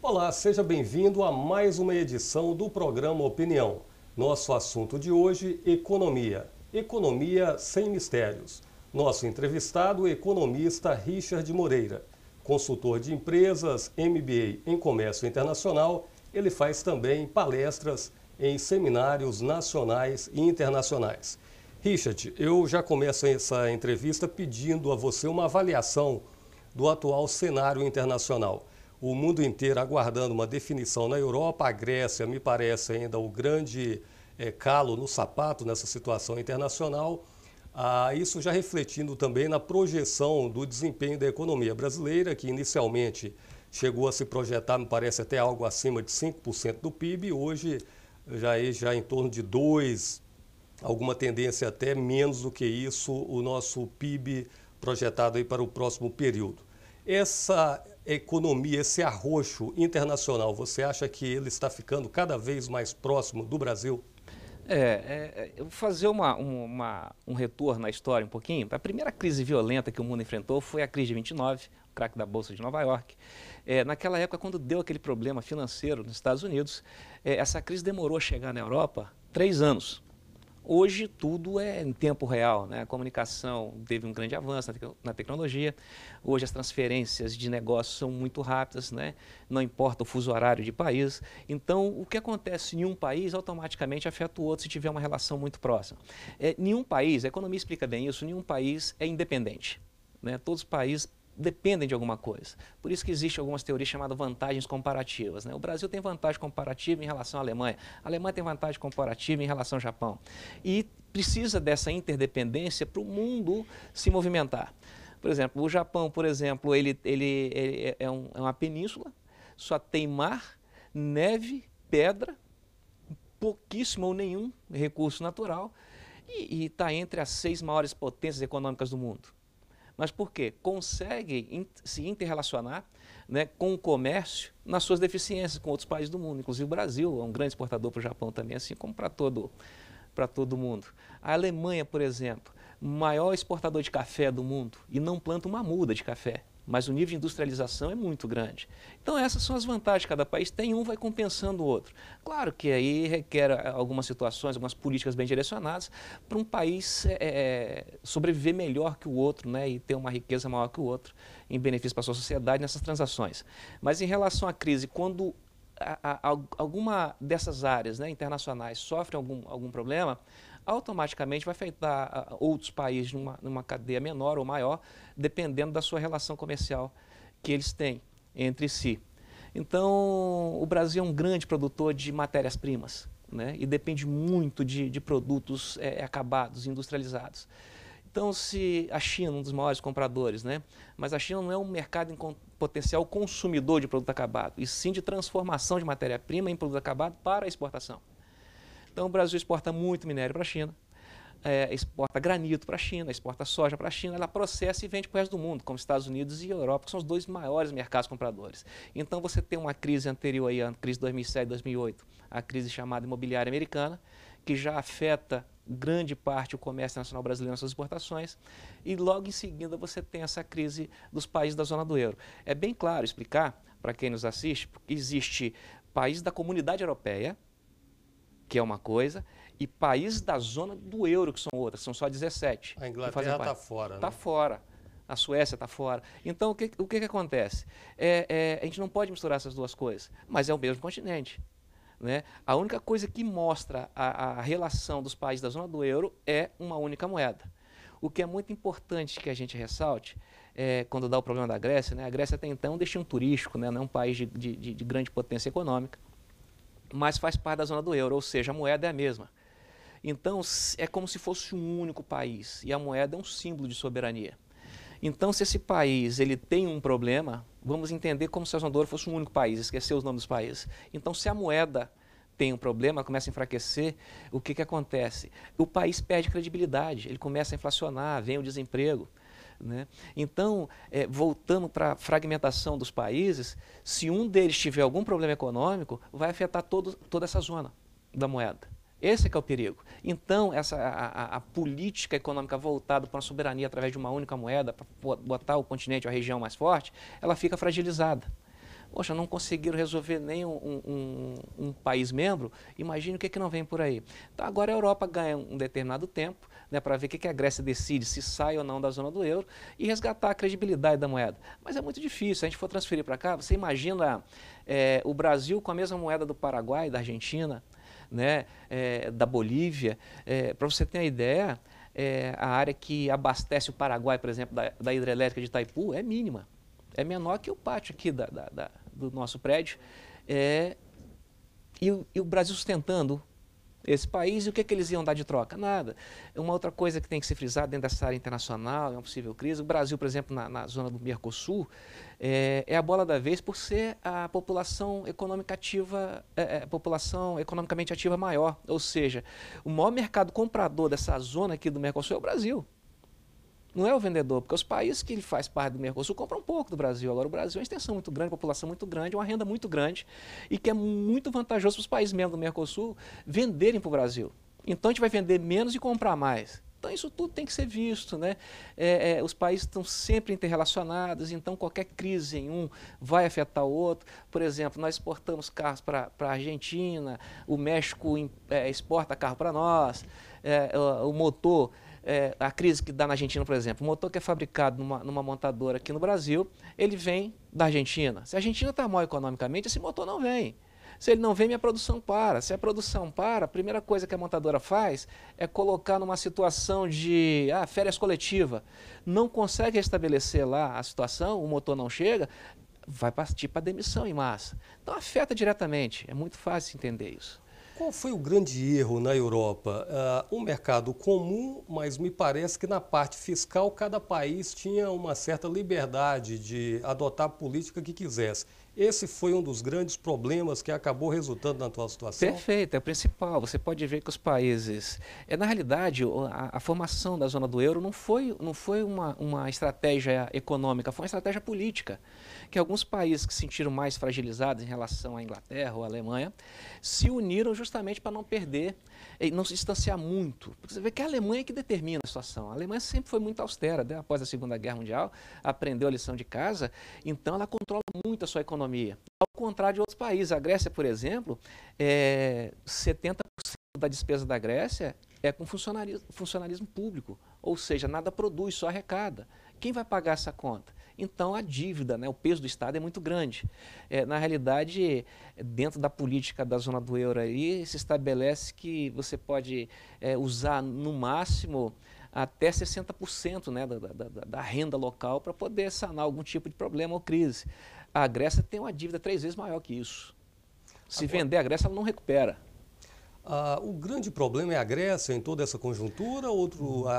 Olá, seja bem-vindo a mais uma edição do programa Opinião. Nosso assunto de hoje, economia. Economia sem mistérios. Nosso entrevistado, o economista Richard Moreira. Consultor de empresas, MBA em Comércio Internacional, ele faz também palestras em seminários nacionais e internacionais. Richard, eu já começo essa entrevista pedindo a você uma avaliação do atual cenário internacional. O mundo inteiro aguardando uma definição na Europa, a Grécia me parece ainda o grande calo no sapato nessa situação internacional. Isso já refletindo também na projeção do desempenho da economia brasileira, que inicialmente chegou a se projetar, me parece até algo acima de 5% do PIB, hoje já em torno de 2%, alguma tendência até menos do que isso, o nosso PIB projetado aí para o próximo período. Essa economia, esse arroxo internacional, você acha que ele está ficando cada vez mais próximo do Brasil? Eu vou fazer um retorno na história um pouquinho. A primeira crise violenta que o mundo enfrentou foi a crise de 29, o craque da Bolsa de Nova York. Naquela época, quando deu aquele problema financeiro nos Estados Unidos, essa crise demorou a chegar na Europa 3 anos. Hoje tudo é em tempo real, né? A comunicação teve um grande avanço na tecnologia. Hoje as transferências de negócios são muito rápidas, né? Não importa o fuso horário de país. Então, o que acontece em um país automaticamente afeta o outro se tiver uma relação muito próxima. Nenhum país, a economia explica bem isso, nenhum país é independente, né? Todos os países dependem de alguma coisa. Por isso que existem algumas teorias chamadas vantagens comparativas, né? O Brasil tem vantagem comparativa em relação à Alemanha, a Alemanha tem vantagem comparativa em relação ao Japão. E precisa dessa interdependência para o mundo se movimentar. Por exemplo, o Japão, por exemplo, ele é uma península, só tem mar, neve, pedra, pouquíssimo ou nenhum recurso natural e está entre as 6 maiores potências econômicas do mundo. Mas por quê? Consegue se interrelacionar, né, com o comércio nas suas deficiências com outros países do mundo. Inclusive o Brasil é um grande exportador para o Japão também, assim como para todo mundo. A Alemanha, por exemplo, maior exportador de café do mundo e não planta uma muda de café. Mas o nível de industrialização é muito grande. Então essas são as vantagens que cada país tem, um vai compensando o outro. Claro que aí requer algumas situações, algumas políticas bem direcionadas para um país sobreviver melhor que o outro, né, e ter uma riqueza maior que o outro, em benefício para a sua sociedade nessas transações. Mas em relação à crise, quando alguma dessas áreas, né, internacionais sofre algum problema, automaticamente vai afetar outros países numa cadeia menor ou maior, dependendo da sua relação comercial que eles têm entre si. Então, o Brasil é um grande produtor de matérias-primas, né, e depende muito de produtos acabados, industrializados. Então, se a China, um dos maiores compradores, né, mas a China não é um mercado em potencial consumidor de produto acabado, e sim de transformação de matéria-prima em produto acabado para a exportação. Então, o Brasil exporta muito minério para a China, exporta granito para a China, exporta soja para a China, ela processa e vende para o resto do mundo, como Estados Unidos e Europa, que são os 2 maiores mercados compradores. Então, você tem uma crise anterior aí, a crise de 2007, 2008, a crise chamada imobiliária americana, que já afeta grande parte o comércio nacional brasileiro nas suas exportações, e logo em seguida você tem essa crise dos países da zona do euro. É bem claro explicar, para quem nos assiste, porque existe países da comunidade europeia, que é uma coisa, e países da zona do euro, que são outras, são só 17. A Inglaterra está fora, Está né? fora. A Suécia está fora. Então, o que acontece? A gente não pode misturar essas duas coisas, mas é o mesmo continente, né? A única coisa que mostra a relação dos países da zona do euro é uma única moeda. O que é muito importante que a gente ressalte, quando dá o problema da Grécia, né? A Grécia até então é um destino turístico, né? Não é um país de grande potência econômica, mas faz parte da zona do euro, ou seja, a moeda é a mesma. Então, é como se fosse um único país, e a moeda é um símbolo de soberania. Então, se esse país ele tem um problema, vamos entender como se a zona do euro fosse um único país, esquecer os nomes dos países. Então, se a moeda tem um problema, começa a enfraquecer, o que acontece? O país perde credibilidade, ele começa a inflacionar, vem o desemprego, né? Então, voltando para a fragmentação dos países, se um deles tiver algum problema econômico, vai afetar toda essa zona da moeda. Esse é que é o perigo. Então, a política econômica voltada para a soberania através de uma única moeda, para botar o continente, a região mais forte, ela fica fragilizada. Poxa, não conseguiram resolver nem um país membro, imagine o que não vem por aí. Então agora a Europa ganha um determinado tempo, né, para ver o que a Grécia decide, se sai ou não da zona do euro e resgatar a credibilidade da moeda. Mas é muito difícil, se a gente for transferir para cá, você imagina o Brasil com a mesma moeda do Paraguai, da Argentina, né, da Bolívia. Para você ter uma ideia, a área que abastece o Paraguai, por exemplo, da hidrelétrica de Itaipu, é mínima. É menor que o pátio aqui do nosso prédio. E o Brasil sustentando esse país, e o que eles iam dar de troca? Nada. Uma outra coisa que tem que ser frisada dentro dessa área internacional, é uma possível crise, o Brasil, por exemplo, na zona do Mercosul, é a bola da vez por ser a população econômica ativa, população economicamente ativa maior. Ou seja, o maior mercado comprador dessa zona aqui do Mercosul é o Brasil. Não é o vendedor, porque os países que ele faz parte do Mercosul compram um pouco do Brasil. Agora, o Brasil é uma extensão muito grande, população muito grande, uma renda muito grande e que é muito vantajoso para os países membros do Mercosul venderem para o Brasil. Então, a gente vai vender menos e comprar mais. Então, isso tudo tem que ser visto, né? Os países estão sempre interrelacionados, então qualquer crise em um vai afetar o outro. Por exemplo, nós exportamos carros para a Argentina, o México exporta carro para nós, o motor... a crise que dá na Argentina, por exemplo, o motor que é fabricado numa montadora aqui no Brasil, ele vem da Argentina. Se a Argentina está mal economicamente, esse motor não vem. Se ele não vem, minha produção para. Se a produção para, a primeira coisa que a montadora faz é colocar numa situação de férias coletiva. Não consegue restabelecer lá a situação, o motor não chega, vai partir para demissão em massa. Então afeta diretamente, é muito fácil entender isso. Qual foi o grande erro na Europa? Um mercado comum, mas me parece que na parte fiscal cada país tinha uma certa liberdade de adotar a política que quisesse. Esse foi um dos grandes problemas que acabou resultando na atual situação? Perfeito, é o principal. Você pode ver que os países... na realidade, a formação da zona do euro não foi uma estratégia econômica, foi uma estratégia política. Que alguns países que se sentiram mais fragilizados em relação à Inglaterra ou à Alemanha se uniram justamente para não perder e não se distanciar muito. Porque você vê que é a Alemanha que determina a situação. A Alemanha sempre foi muito austera, né? Após a Segunda Guerra Mundial, aprendeu a lição de casa, então ela controla muito a sua economia. Ao contrário de outros países, a Grécia, por exemplo, 70% da despesa da Grécia é com funcionalismo público, ou seja, nada produz, só arrecada. Quem vai pagar essa conta? Então a dívida, né, o peso do Estado é muito grande. Na realidade, dentro da política da zona do euro aí, se estabelece que você pode usar no máximo até 60%, né, da renda local para poder sanar algum tipo de problema ou crise. A Grécia tem uma dívida 3 vezes maior que isso. Se vender a Grécia, ela não recupera. O grande problema é a Grécia em toda essa conjuntura,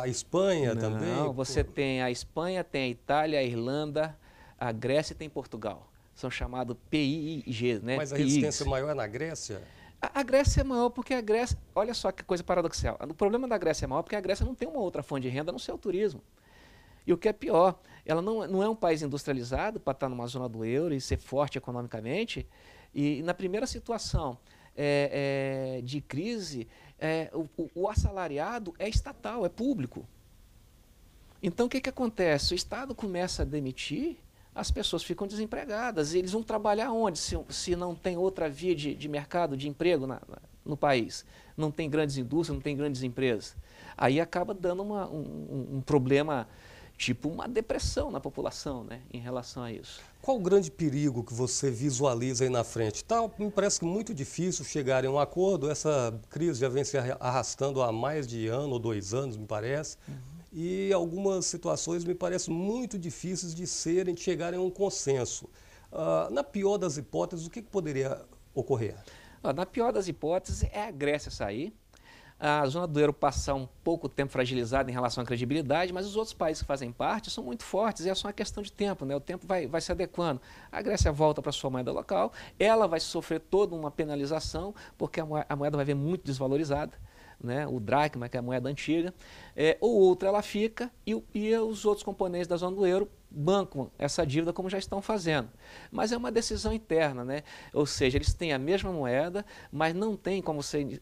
a Espanha também? Não, você tem a Espanha, tem a Itália, a Irlanda, a Grécia e tem Portugal. São chamados PIIG, né? Mas a resistência maior é na Grécia? A Grécia é maior porque a Grécia... Olha só que coisa paradoxal. O problema da Grécia é maior porque a Grécia não tem uma outra fonte de renda a não ser o turismo. E o que é pior, ela não é um país industrializado para estar numa zona do euro e ser forte economicamente. E na primeira situação de crise, o assalariado é estatal, é público. Então o que acontece? O Estado começa a demitir, as pessoas ficam desempregadas. E eles vão trabalhar onde se não tem outra via de mercado, de emprego no país? Não tem grandes indústrias, não tem grandes empresas. Aí acaba dando um problema, tipo uma depressão na população, né, em relação a isso. Qual o grande perigo que você visualiza aí na frente? Me parece que muito difícil chegar em um acordo. Essa crise já vem se arrastando há mais de ano ou 2 anos, me parece. E algumas situações me parecem muito difíceis de chegarem a um consenso. Na pior das hipóteses, o que poderia ocorrer? Na pior das hipóteses é a Grécia sair, a zona do euro passar um pouco tempo fragilizada em relação à credibilidade, mas os outros países que fazem parte são muito fortes e é só uma questão de tempo, né? O tempo vai se adequando. A Grécia volta para a sua moeda local, ela vai sofrer toda uma penalização, porque a moeda vai ver muito desvalorizada, né? O dracma, que é a moeda antiga, ou outra ela fica e os outros componentes da zona do euro bancam essa dívida como já estão fazendo. Mas é uma decisão interna, né? Ou seja, eles têm a mesma moeda, mas não tem, como você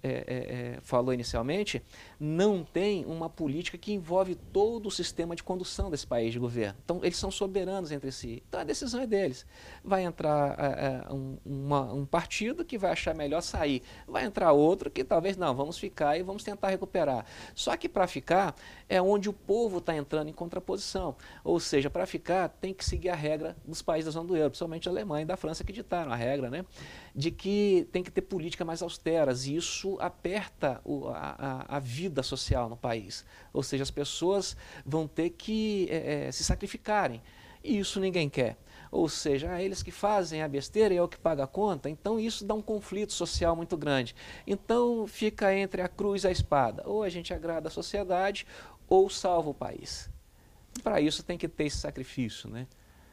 falou inicialmente, não tem uma política que envolve todo o sistema de condução desse país de governo. Então, eles são soberanos entre si. Então, a decisão é deles. Vai entrar um partido que vai achar melhor sair. Vai entrar outro que talvez não, vamos ficar e vamos tentar recuperar. Só que para ficar é onde o povo está entrando em contraposição. Ou seja, para ficar tem que seguir a regra dos países da zona do euro, principalmente a Alemanha e da França que ditaram a regra, né, de que tem que ter políticas mais austeras e isso aperta a vida social no país. Ou seja, as pessoas vão ter que se sacrificarem e isso ninguém quer. Ou seja, eles que fazem a besteira e é o que paga a conta, então isso dá um conflito social muito grande. Então fica entre a cruz e a espada, ou a gente agrada a sociedade ou salva o país. Para isso tem que ter esse sacrifício, né?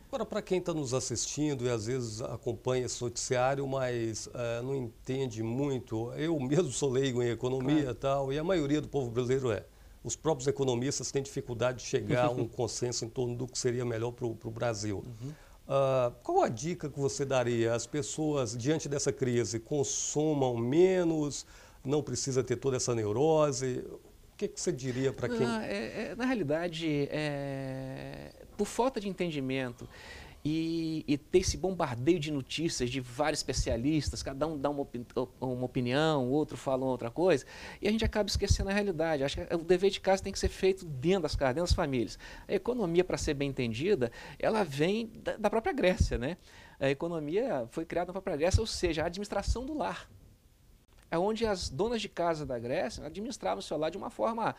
Agora, para quem está nos assistindo e às vezes acompanha esse noticiário, mas não entende muito, eu mesmo sou leigo em economia e tal, e a maioria do povo brasileiro é. Os próprios economistas têm dificuldade de chegar a um consenso em torno do que seria melhor para o Brasil. Qual a dica que você daria? As pessoas, diante dessa crise, consumam menos, não precisa ter toda essa neurose? O que você diria para quem... Na realidade, por falta de entendimento e ter esse bombardeio de notícias de vários especialistas, cada um dá uma opinião, o outro fala outra coisa, e a gente acaba esquecendo a realidade. Acho que o dever de casa tem que ser feito dentro das casas, dentro das famílias. A economia, para ser bem entendida, ela vem da própria Grécia, né? A economia foi criada na própria Grécia, ou seja, a administração do lar. É onde as donas de casa da Grécia administravam o seu lar de uma forma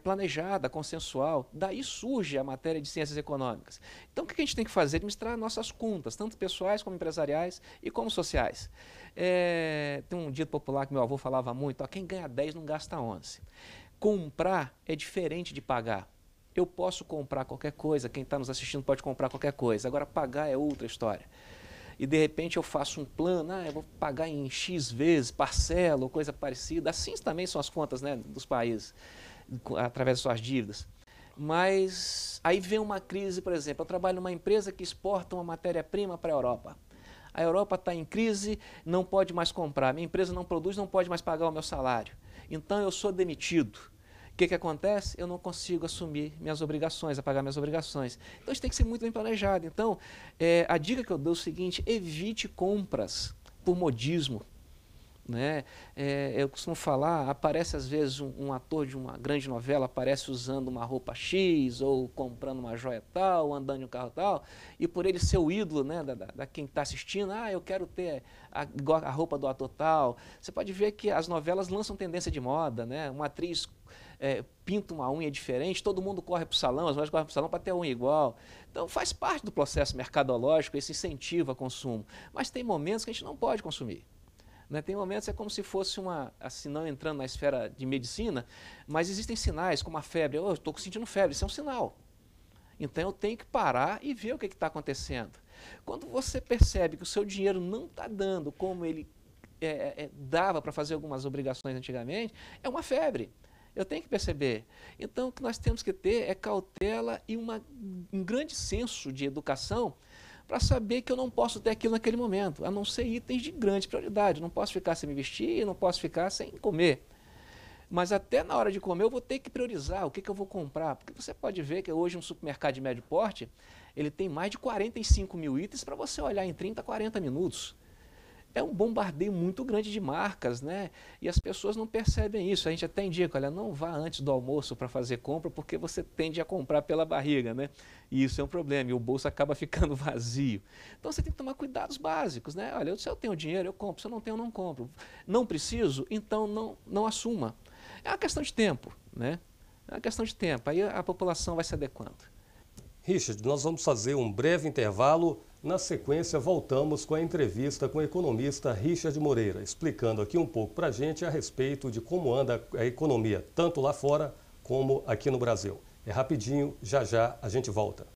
planejada, consensual. Daí surge a matéria de ciências econômicas. Então, o que a gente tem que fazer? Administrar nossas contas, tanto pessoais como empresariais e como sociais. Tem um dito popular que meu avô falava muito, ó, quem ganha 10 não gasta 11. Comprar é diferente de pagar. Eu posso comprar qualquer coisa, quem está nos assistindo pode comprar qualquer coisa. Agora, pagar é outra história. E de repente eu faço um plano, eu vou pagar em X vezes, parcela ou coisa parecida. Assim também são as contas, né, dos países, através de suas dívidas. Mas aí vem uma crise, por exemplo, eu trabalho numa empresa que exporta uma matéria-prima para a Europa. A Europa está em crise, não pode mais comprar, minha empresa não produz, não pode mais pagar o meu salário. Então eu sou demitido. O que acontece? Eu não consigo assumir minhas obrigações, pagar minhas obrigações. Então, isso tem que ser muito bem planejado. Então, a dica que eu dou é o seguinte, evite compras por modismo. Né? Eu costumo falar, aparece às vezes um ator de uma grande novela, aparece usando uma roupa X, ou comprando uma joia tal, andando em um carro tal, e por ele ser o ídolo, né, da quem está assistindo, eu quero ter a roupa do ator tal. Você pode ver que as novelas lançam tendência de moda, né? Uma atriz pinta uma unha diferente, todo mundo corre para o salão, as mulheres correm para o salão para ter a unha igual. Então faz parte do processo mercadológico esse incentivo ao consumo. Mas tem momentos que a gente não pode consumir. Né? Tem momentos, é como se fosse assim, não entrando na esfera de medicina, mas existem sinais, como a febre. Eu estou sentindo febre, isso é um sinal. Então eu tenho que parar e ver o que está acontecendo. Quando você percebe que o seu dinheiro não está dando como ele dava para fazer algumas obrigações antigamente, é uma febre. Eu tenho que perceber. Então, o que nós temos que ter é cautela e um grande senso de educação para saber que eu não posso ter aquilo naquele momento, a não ser itens de grande prioridade. Eu não posso ficar sem me vestir, não posso ficar sem comer. Mas até na hora de comer eu vou ter que priorizar o que eu vou comprar. Porque você pode ver que hoje um supermercado de médio porte, ele tem mais de 45 mil itens para você olhar em 30, 40 minutos. É um bombardeio muito grande de marcas, né? E as pessoas não percebem isso. A gente até indica, olha, não vá antes do almoço para fazer compra, porque você tende a comprar pela barriga, né? E isso é um problema, e o bolso acaba ficando vazio. Então você tem que tomar cuidados básicos, né? Olha, se eu tenho dinheiro, eu compro. Se eu não tenho, eu não compro. Não preciso, então não assuma. É uma questão de tempo, né? É uma questão de tempo. Aí a população vai se adequando. Richard, nós vamos fazer um breve intervalo. Na sequência, voltamos com a entrevista com o economista Richard Moreira, explicando aqui um pouco para a gente a respeito de como anda a economia, tanto lá fora como aqui no Brasil. É rapidinho, já já a gente volta.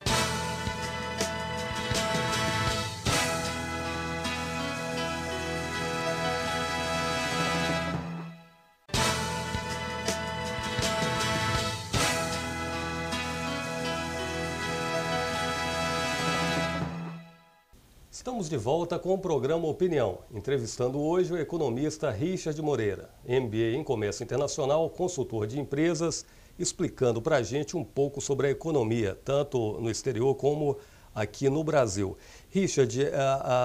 Estamos de volta com o programa Opinião, entrevistando hoje o economista Richard Moreira, MBA em Comércio Internacional, consultor de empresas, explicando para a gente um pouco sobre a economia, tanto no exterior como aqui no Brasil. Richard,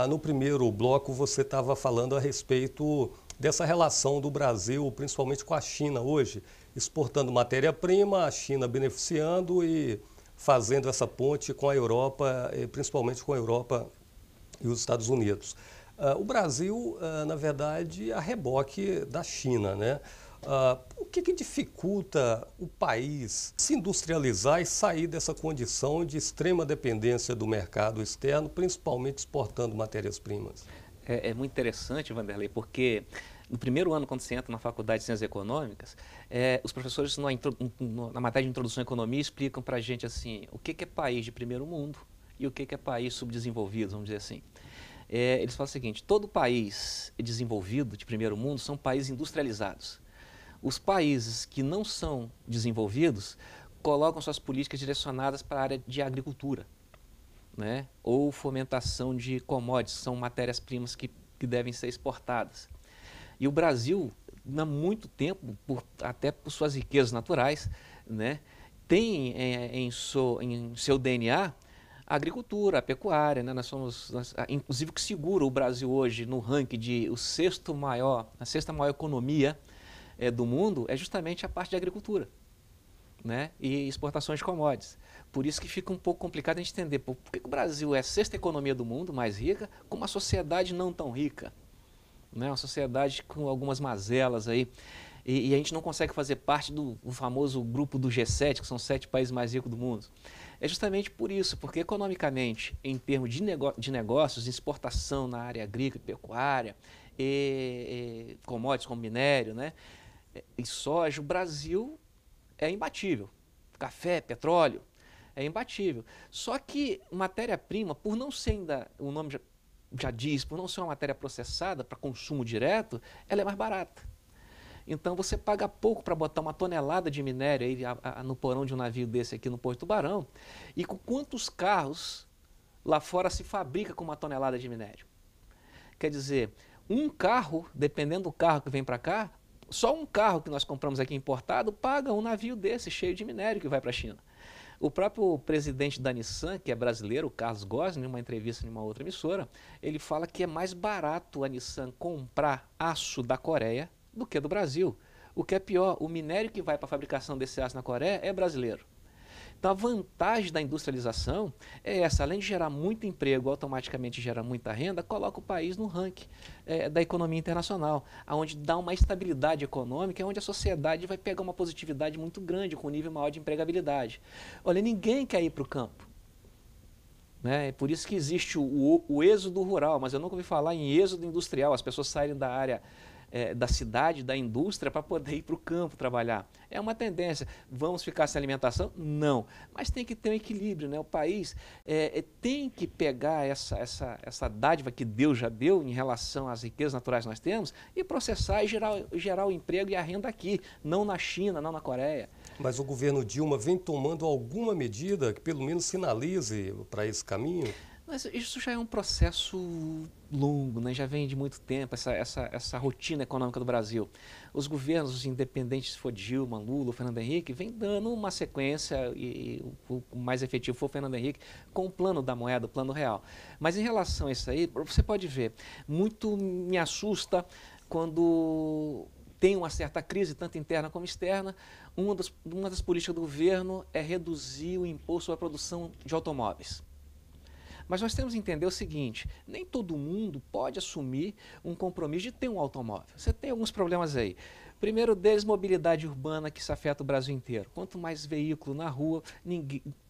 no primeiro bloco você estava falando a respeito dessa relação do Brasil, principalmente com a China hoje, exportando matéria-prima, a China beneficiando e fazendo essa ponte com a Europa, principalmente com a Europa e os Estados Unidos. O Brasil, na verdade, a reboque da China, né? O que dificulta o país se industrializar e sair dessa condição de extrema dependência do mercado externo, principalmente exportando matérias-primas? É muito interessante, Vanderlei, porque no primeiro ano, quando você entra na Faculdade de Ciências Econômicas, os professores na matéria de Introdução à Economia explicam para a gente assim, o que é país de primeiro mundo e o que é país subdesenvolvido, vamos dizer assim. Eles falam o seguinte, todo país desenvolvido de primeiro mundo são países industrializados. Os países que não são desenvolvidos colocam suas políticas direcionadas para a área de agricultura, né? Ou fomentação de commodities, são matérias-primas que devem ser exportadas. E o Brasil, há muito tempo, até por suas riquezas naturais, né, tem em seu DNA a agricultura, a pecuária, né? Inclusive o que segura o Brasil hoje no ranking de a sexta maior economia do mundo é justamente a parte de agricultura, né? E exportações de commodities. Por isso que fica um pouco complicado a gente entender por que o Brasil é a sexta economia do mundo, mais rica, com uma sociedade não tão rica, né? Uma sociedade com algumas mazelas aí. E a gente não consegue fazer parte do famoso grupo do G7, que são 7 países mais ricos do mundo. É justamente por isso, porque economicamente, em termos de negócios, de exportação na área agrícola e pecuária, commodities como minério, né, e soja, o Brasil é imbatível. Café, petróleo, é imbatível. Só que matéria-prima, por não ser ainda, o nome já diz, por não ser uma matéria processada para consumo direto, ela é mais barata. Então você paga pouco para botar uma tonelada de minério aí no porão de um navio desse aqui no Porto Tubarão, e com quantos carros lá fora se fabrica com uma tonelada de minério? Quer dizer, um carro, dependendo do carro que vem para cá, só um carro que nós compramos aqui importado paga um navio desse cheio de minério que vai para a China. O próprio presidente da Nissan, que é brasileiro, o Carlos Ghosn, em uma entrevista em uma outra emissora, ele fala que é mais barato a Nissan comprar aço da Coreia do que do Brasil. O que é pior, o minério que vai para a fabricação desse aço na Coreia é brasileiro. Então a vantagem da industrialização é essa, além de gerar muito emprego, automaticamente gera muita renda, coloca o país no ranking da economia internacional, onde dá uma estabilidade econômica, onde a sociedade vai pegar uma positividade muito grande, com um nível maior de empregabilidade. Olha, ninguém quer ir para o campo. É por isso que existe o êxodo rural, mas eu nunca ouvi falar em êxodo industrial, as pessoas saírem da área da cidade, da indústria, para poder ir para o campo trabalhar. É uma tendência. Vamos ficar sem alimentação? Não. Mas tem que ter um equilíbrio, né? O país tem que pegar essa dádiva que Deus já deu em relação às riquezas naturais que nós temos e processar e gerar o emprego e a renda aqui, não na China, não na Coreia. Mas o governo Dilma vem tomando alguma medida que pelo menos sinalize para esse caminho? Mas isso já é um processo longo, né? Já vem de muito tempo, essa rotina econômica do Brasil. Os governos independentes, se for Dilma, Lula, Fernando Henrique, vem dando uma sequência, e o mais efetivo foi o Fernando Henrique, com o plano da moeda, o plano real. Mas em relação a isso aí, você pode ver, muito me assusta quando tem uma certa crise, tanto interna como externa. Uma das políticas do governo é reduzir o imposto à produção de automóveis. Mas nós temos que entender o seguinte, nem todo mundo pode assumir um compromisso de ter um automóvel. Você tem alguns problemas aí. Primeiro deles, mobilidade urbana, que se afeta o Brasil inteiro. Quanto mais veículo na rua,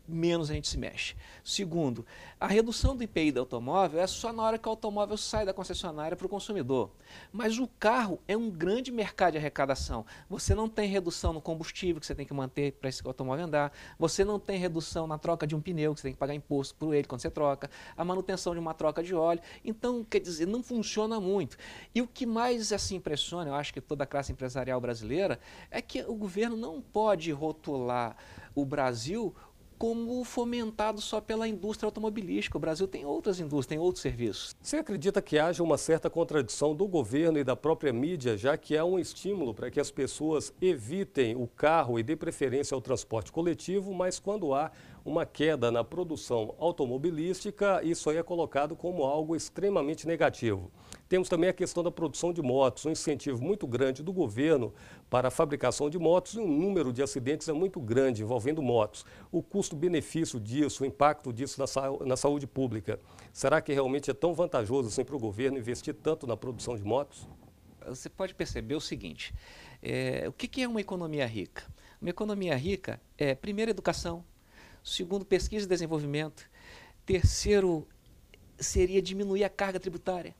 menos a gente se mexe. Segundo, a redução do IPI do automóvel é só na hora que o automóvel sai da concessionária para o consumidor. Mas o carro é um grande mercado de arrecadação. Você não tem redução no combustível que você tem que manter para esse automóvel andar. Você não tem redução na troca de um pneu, que você tem que pagar imposto por ele quando você troca. A manutenção de uma troca de óleo. Então, quer dizer, não funciona muito. E o que mais assim impressiona, eu acho que toda a classe empresarial brasileira, é que o governo não pode rotular o Brasil como fomentado só pela indústria automobilística. O Brasil tem outras indústrias, tem outros serviços. Você acredita que haja uma certa contradição do governo e da própria mídia, já que é um estímulo para que as pessoas evitem o carro e dê preferência ao transporte coletivo, mas quando há uma queda na produção automobilística, isso aí é colocado como algo extremamente negativo. Temos também a questão da produção de motos, um incentivo muito grande do governo para a fabricação de motos e o número de acidentes é muito grande envolvendo motos. O custo-benefício disso, o impacto disso na saúde pública, será que realmente é tão vantajoso assim para o governo investir tanto na produção de motos? Você pode perceber o seguinte, o que é uma economia rica? Uma economia rica é, primeiro, educação, segundo, pesquisa e desenvolvimento, terceiro, seria diminuir a carga tributária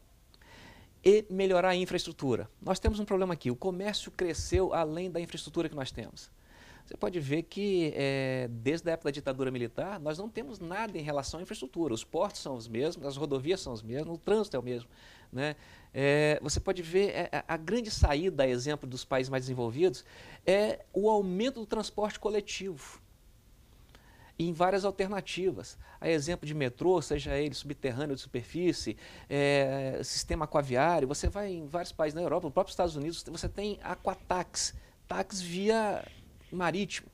e melhorar a infraestrutura. Nós temos um problema aqui, o comércio cresceu além da infraestrutura que nós temos. Você pode ver que desde a época da ditadura militar, nós não temos nada em relação à infraestrutura. Os portos são os mesmos, as rodovias são os mesmos, o trânsito é o mesmo, né? Você pode ver a grande saída, a exemplo dos países mais desenvolvidos, é o aumento do transporte coletivo em várias alternativas. A exemplo de metrô, seja ele subterrâneo ou de superfície, sistema aquaviário, você vai em vários países na Europa, nos próprios Estados Unidos, você tem aquatax, táxis via marítimo,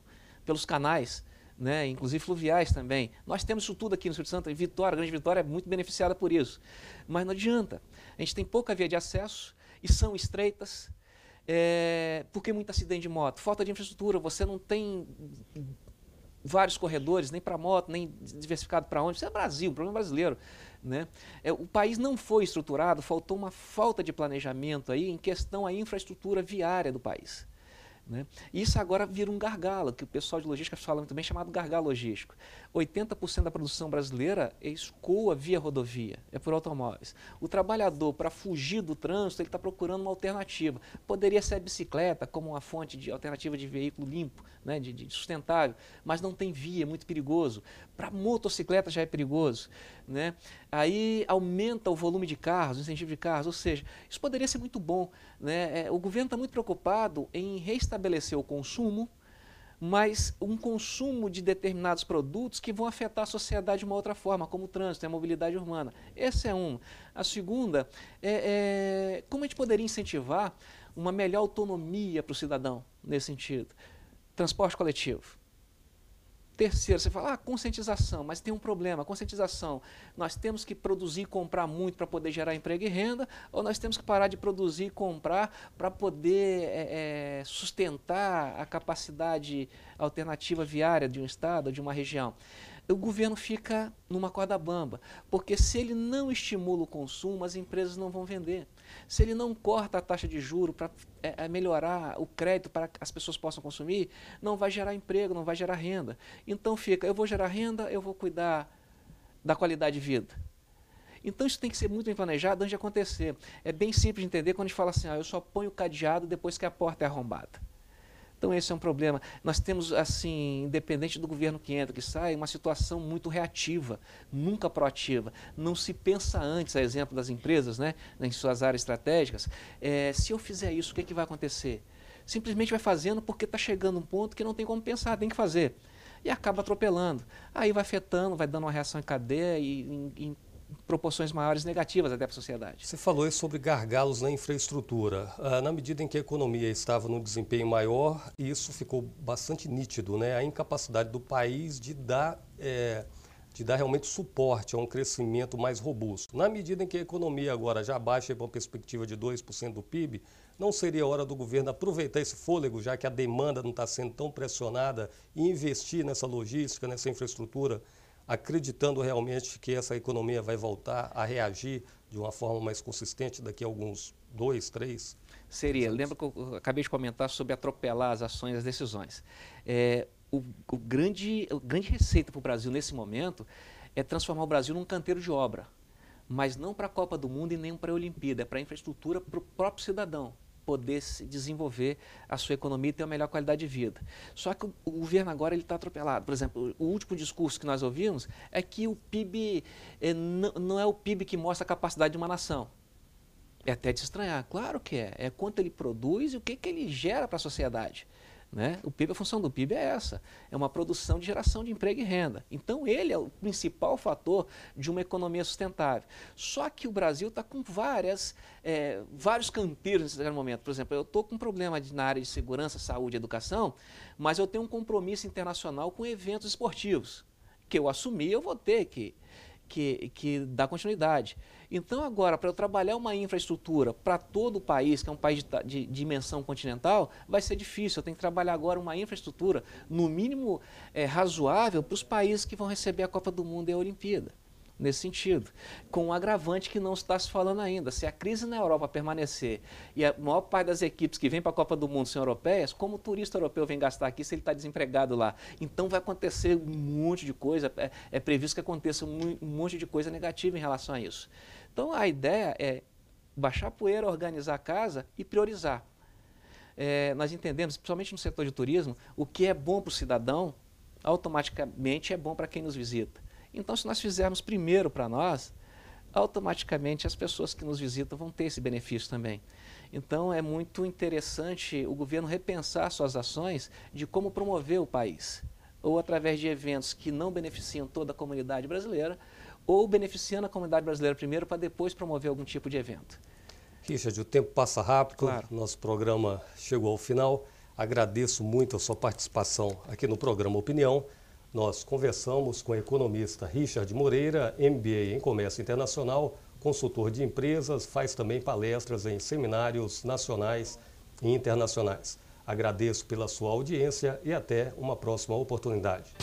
pelos canais, né, inclusive fluviais também. Nós temos isso tudo aqui no Espírito Santo, e Vitória, a Grande Vitória é muito beneficiada por isso. Mas não adianta, a gente tem pouca via de acesso e são estreitas, porque muito acidente de moto, falta de infraestrutura, você não tem vários corredores, nem para moto, nem diversificado para onde. Isso é Brasil, um problema brasileiro, né? O país não foi estruturado, faltou uma falta de planejamento aí em questão à infraestrutura viária do país, né? Isso agora vira um gargalo, que o pessoal de logística fala muito bem, chamado gargalo logístico. 80% da produção brasileira escoa via rodovia, é por automóveis. O trabalhador, para fugir do trânsito, ele está procurando uma alternativa. Poderia ser a bicicleta como uma fonte de alternativa de veículo limpo, né, de sustentável, mas não tem via, é muito perigoso. Para motocicleta já é perigoso, né? Aí aumenta o volume de carros, o incentivo de carros, ou seja, isso poderia ser muito bom, né? O governo está muito preocupado em restabelecer o consumo, mas um consumo de determinados produtos que vão afetar a sociedade de uma outra forma, como o trânsito e a mobilidade urbana. Essa é uma. A segunda como a gente poderia incentivar uma melhor autonomia para o cidadão nesse sentido? Transporte coletivo. Terceiro, você fala, conscientização, mas tem um problema, conscientização. Nós temos que produzir e comprar muito para poder gerar emprego e renda, ou nós temos que parar de produzir e comprar para poder sustentar a capacidade alternativa viária de um estado ou de uma região? O governo fica numa corda bamba, porque se ele não estimula o consumo, as empresas não vão vender. Se ele não corta a taxa de juros para melhorar o crédito para que as pessoas possam consumir, não vai gerar emprego, não vai gerar renda. Então fica, eu vou gerar renda, eu vou cuidar da qualidade de vida. Então isso tem que ser muito bem planejado antes de acontecer. É bem simples de entender quando a gente fala assim, eu só ponho o cadeado depois que a porta é arrombada. Então esse é um problema. Nós temos, assim, independente do governo que entra, que sai, uma situação muito reativa, nunca proativa. Não se pensa antes, a exemplo das empresas, né, em suas áreas estratégicas, se eu fizer isso, o que vai acontecer? Simplesmente vai fazendo porque está chegando um ponto que não tem como pensar, tem que fazer. E acaba atropelando. Aí vai afetando, vai dando uma reação em cadeia e em proporções maiores negativas até para a sociedade. Você falou aí sobre gargalos na infraestrutura. Na medida em que a economia estava num desempenho maior, isso ficou bastante nítido, né? A incapacidade do país de dar realmente suporte a um crescimento mais robusto. Na medida em que a economia agora já baixa para uma perspectiva de 2% do PIB, não seria hora do governo aproveitar esse fôlego, já que a demanda não está sendo tão pressionada, e investir nessa logística, nessa infraestrutura, acreditando realmente que essa economia vai voltar a reagir de uma forma mais consistente daqui a alguns 2, 3? Seria. Lembra que eu acabei de comentar sobre atropelar as ações e as decisões. O grande receita para o Brasil nesse momento é transformar o Brasil num canteiro de obra, mas não para a Copa do Mundo e nem para a Olimpíada, é para a infraestrutura, para o próprio cidadão poder se desenvolver a sua economia e ter uma melhor qualidade de vida. Só que o governo agora está atropelado. Por exemplo, o último discurso que nós ouvimos é que o PIB não é o PIB que mostra a capacidade de uma nação. É até de se estranhar. Claro que é. É quanto ele produz e o que ele gera para a sociedade. Né? O PIB, a função do PIB é essa, é uma produção de geração de emprego e renda. Então ele é o principal fator de uma economia sustentável. Só que o Brasil está com vários canteiros nesse momento. Por exemplo, eu estou com um problema na área de segurança, saúde e educação, mas eu tenho um compromisso internacional com eventos esportivos, que eu assumi, eu vou ter que dar continuidade. Então agora, para eu trabalhar uma infraestrutura para todo o país, que é um país de dimensão continental, vai ser difícil. Eu tenho que trabalhar agora uma infraestrutura, no mínimo razoável, para os países que vão receber a Copa do Mundo e a Olimpíada. Nesse sentido, com um agravante que não está se falando ainda. Se a crise na Europa permanecer e a maior parte das equipes que vêm para a Copa do Mundo são europeias, como o turista europeu vem gastar aqui se ele está desempregado lá? Então vai acontecer um monte de coisa, é previsto que aconteça um monte de coisa negativa em relação a isso. Então a ideia é baixar a poeira, organizar a casa e priorizar. Nós entendemos, principalmente no setor de turismo, o que é bom para o cidadão, automaticamente é bom para quem nos visita. Então, se nós fizermos primeiro para nós, automaticamente as pessoas que nos visitam vão ter esse benefício também. Então, é muito interessante o governo repensar suas ações de como promover o país, ou através de eventos que não beneficiam toda a comunidade brasileira, ou beneficiando a comunidade brasileira primeiro para depois promover algum tipo de evento. Richard, o tempo passa rápido, claro. Nosso programa chegou ao final. Agradeço muito a sua participação aqui no programa Opinião. Nós conversamos com o economista Richard Moreira, MBA em Comércio Internacional, consultor de empresas, faz também palestras em seminários nacionais e internacionais. Agradeço pela sua audiência e até uma próxima oportunidade.